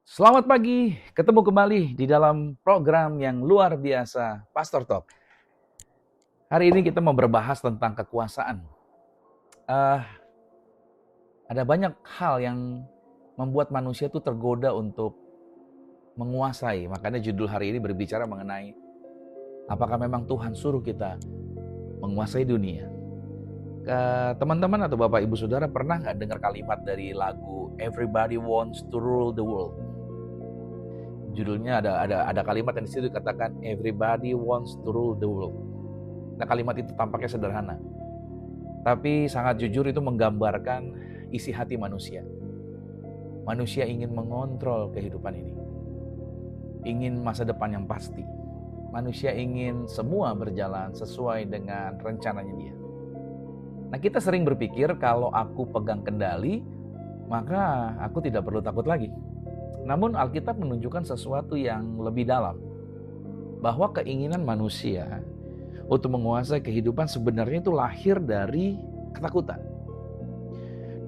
Selamat pagi, ketemu kembali di dalam program yang luar biasa, Pastor Talk. Hari ini kita mau berbahas tentang kekuasaan. Eh, ada banyak hal yang membuat manusia itu tergoda untuk menguasai. Makanya judul hari ini berbicara mengenai apakah memang Tuhan suruh kita menguasai dunia. Teman-teman atau Bapak Ibu Saudara pernah nggak dengar kalimat dari lagu Everybody Wants to Rule the World? Judulnya ada kalimat yang di situ dikatakan Everybody wants to rule the world. Nah, kalimat itu tampaknya sederhana, tapi sangat jujur itu menggambarkan isi hati manusia. Manusia ingin mengontrol kehidupan ini, ingin masa depan yang pasti. Manusia ingin semua berjalan sesuai dengan rencananya dia. Nah, kita sering berpikir kalau aku pegang kendali, maka aku tidak perlu takut lagi. Namun Alkitab menunjukkan sesuatu yang lebih dalam, bahwa keinginan manusia untuk menguasai kehidupan sebenarnya itu lahir dari ketakutan.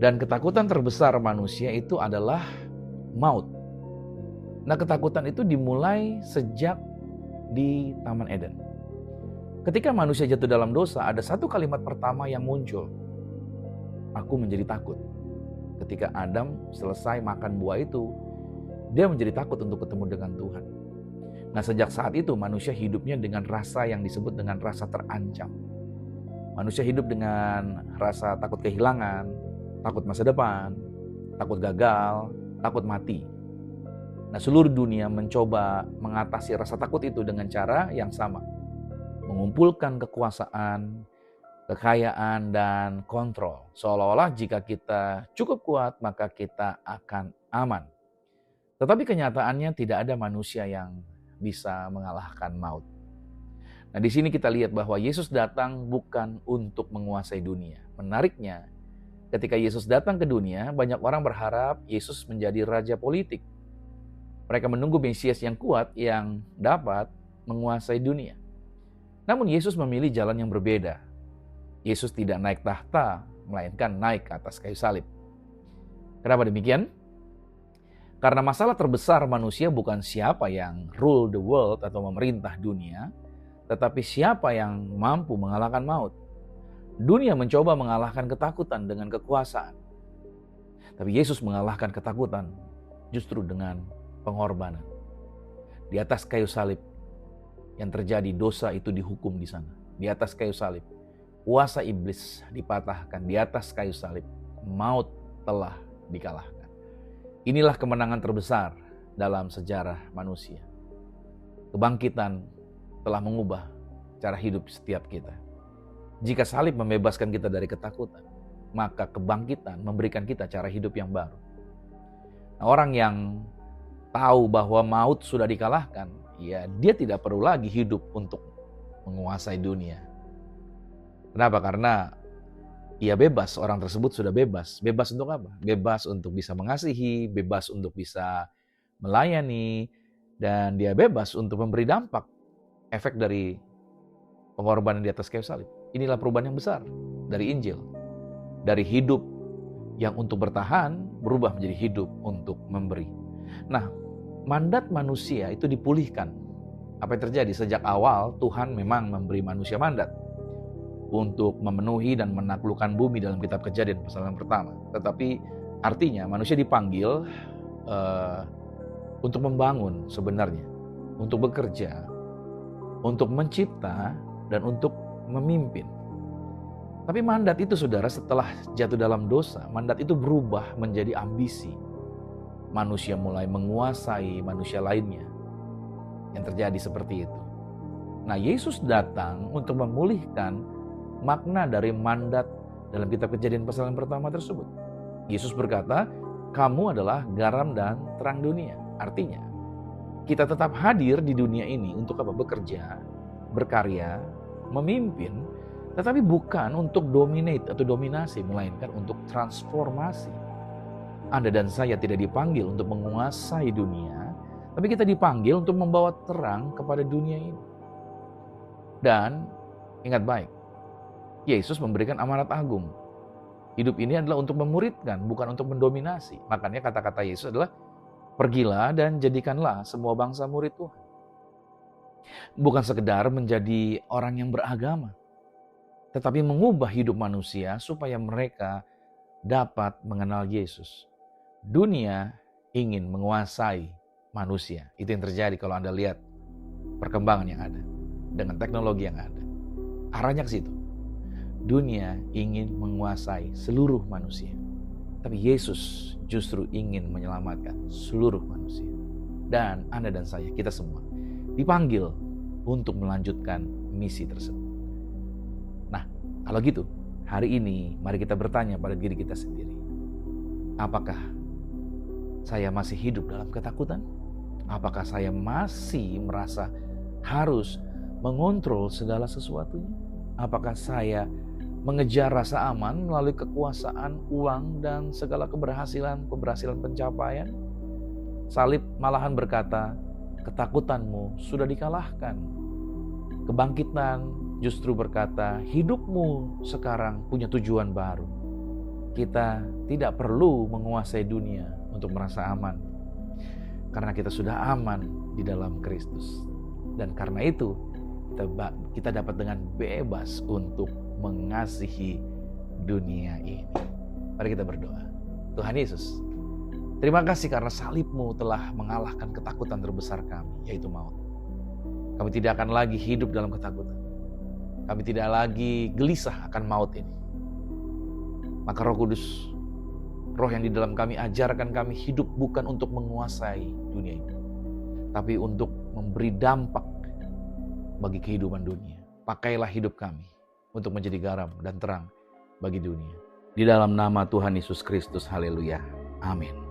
Dan ketakutan terbesar manusia itu adalah maut. Nah, ketakutan itu dimulai sejak di Taman Eden. Ketika manusia jatuh dalam dosa, ada satu kalimat pertama yang muncul. Aku menjadi takut. Ketika Adam selesai makan buah itu, dia menjadi takut untuk ketemu dengan Tuhan. Nah, sejak saat itu manusia hidupnya dengan rasa yang disebut dengan rasa terancam. Manusia hidup dengan rasa takut kehilangan, takut masa depan, takut gagal, takut mati. Nah, seluruh dunia mencoba mengatasi rasa takut itu dengan cara yang sama. Mengumpulkan kekuasaan, kekayaan, dan kontrol. Seolah-olah jika kita cukup kuat, maka kita akan aman. Tetapi kenyataannya tidak ada manusia yang bisa mengalahkan maut. Nah, di sini kita lihat bahwa Yesus datang bukan untuk menguasai dunia. Menariknya, ketika Yesus datang ke dunia, banyak orang berharap Yesus menjadi raja politik. Mereka menunggu Mesias yang kuat yang dapat menguasai dunia. Namun Yesus memilih jalan yang berbeda. Yesus tidak naik tahta, melainkan naik ke atas kayu salib. Kenapa demikian? Karena masalah terbesar manusia bukan siapa yang rule the world atau memerintah dunia, tetapi siapa yang mampu mengalahkan maut. Dunia mencoba mengalahkan ketakutan dengan kekuasaan. Tapi Yesus mengalahkan ketakutan justru dengan pengorbanan. Di atas kayu salib yang terjadi, dosa itu dihukum di sana. Di atas kayu salib, kuasa iblis dipatahkan. Di atas kayu salib, maut telah dikalahkan. Inilah kemenangan terbesar dalam sejarah manusia. Kebangkitan telah mengubah cara hidup setiap kita. Jika salib membebaskan kita dari ketakutan, maka kebangkitan memberikan kita cara hidup yang baru. Nah, orang yang tahu bahwa maut sudah dikalahkan, ya dia tidak perlu lagi hidup untuk menguasai dunia. Kenapa? Karena ia bebas, orang tersebut sudah bebas. Bebas untuk apa? Bebas untuk bisa mengasihi, bebas untuk bisa melayani, dan dia bebas untuk memberi dampak efek dari pengorbanan di atas kayu salib. Inilah perubahan yang besar dari Injil. Dari hidup yang untuk bertahan, berubah menjadi hidup untuk memberi. Nah, mandat manusia itu dipulihkan. Apa yang terjadi? Sejak awal Tuhan memang memberi manusia mandat untuk memenuhi dan menaklukkan bumi dalam kitab Kejadian pasal yang pertama. Tetapi artinya manusia dipanggil untuk membangun sebenarnya, untuk bekerja, untuk mencipta, dan untuk memimpin. Tapi mandat itu, saudara, setelah jatuh dalam dosa, mandat itu berubah menjadi ambisi. Manusia mulai menguasai manusia lainnya. Yang terjadi seperti itu. Nah, Yesus datang untuk memulihkan makna dari mandat dalam kitab Kejadian pasal yang pertama tersebut. Yesus berkata, kamu adalah garam dan terang dunia. Artinya, kita tetap hadir di dunia ini untuk apa? Bekerja, berkarya, memimpin, tetapi bukan untuk dominate atau dominasi, melainkan untuk transformasi. Anda dan saya tidak dipanggil untuk menguasai dunia, tapi kita dipanggil untuk membawa terang kepada dunia ini. Dan ingat baik, Yesus memberikan amanat agung. Hidup ini adalah untuk memuridkan, bukan untuk mendominasi. Makanya kata-kata Yesus adalah Pergilah dan jadikanlah semua bangsa murid Tuhan. Bukan sekedar menjadi orang yang beragama, tetapi mengubah hidup manusia supaya mereka dapat mengenal Yesus. Dunia ingin menguasai manusia. Itu yang terjadi kalau Anda lihat perkembangan yang ada dengan teknologi yang ada. Arahnya ke situ. Dunia ingin menguasai seluruh manusia. Tapi Yesus justru ingin menyelamatkan seluruh manusia. Dan Anda dan saya, kita semua, dipanggil untuk melanjutkan misi tersebut. Nah, kalau gitu, hari ini mari kita bertanya pada diri kita sendiri. Apakah saya masih hidup dalam ketakutan? Apakah saya masih merasa harus mengontrol segala sesuatunya? Apakah saya mengejar rasa aman melalui kekuasaan, uang, dan segala keberhasilan pencapaian? Salib malahan berkata, ketakutanmu sudah dikalahkan. Kebangkitan justru berkata, hidupmu sekarang punya tujuan baru. Kita tidak perlu menguasai dunia untuk merasa aman, karena kita sudah aman di dalam Kristus. Dan karena itu, kita dapat dengan bebas untuk mengasihi dunia ini. Mari kita berdoa. Tuhan Yesus, terima kasih karena salib-Mu telah mengalahkan ketakutan terbesar kami, yaitu maut. Kami tidak akan lagi hidup dalam ketakutan. Kami tidak lagi gelisah akan maut ini. Maka Roh Kudus, Roh yang di dalam kami, ajarkan kami hidup bukan untuk menguasai dunia ini, tapi untuk memberi dampak bagi kehidupan dunia. Pakailah hidup kami untuk menjadi garam dan terang bagi dunia. Di dalam nama Tuhan Yesus Kristus, haleluya. Amin.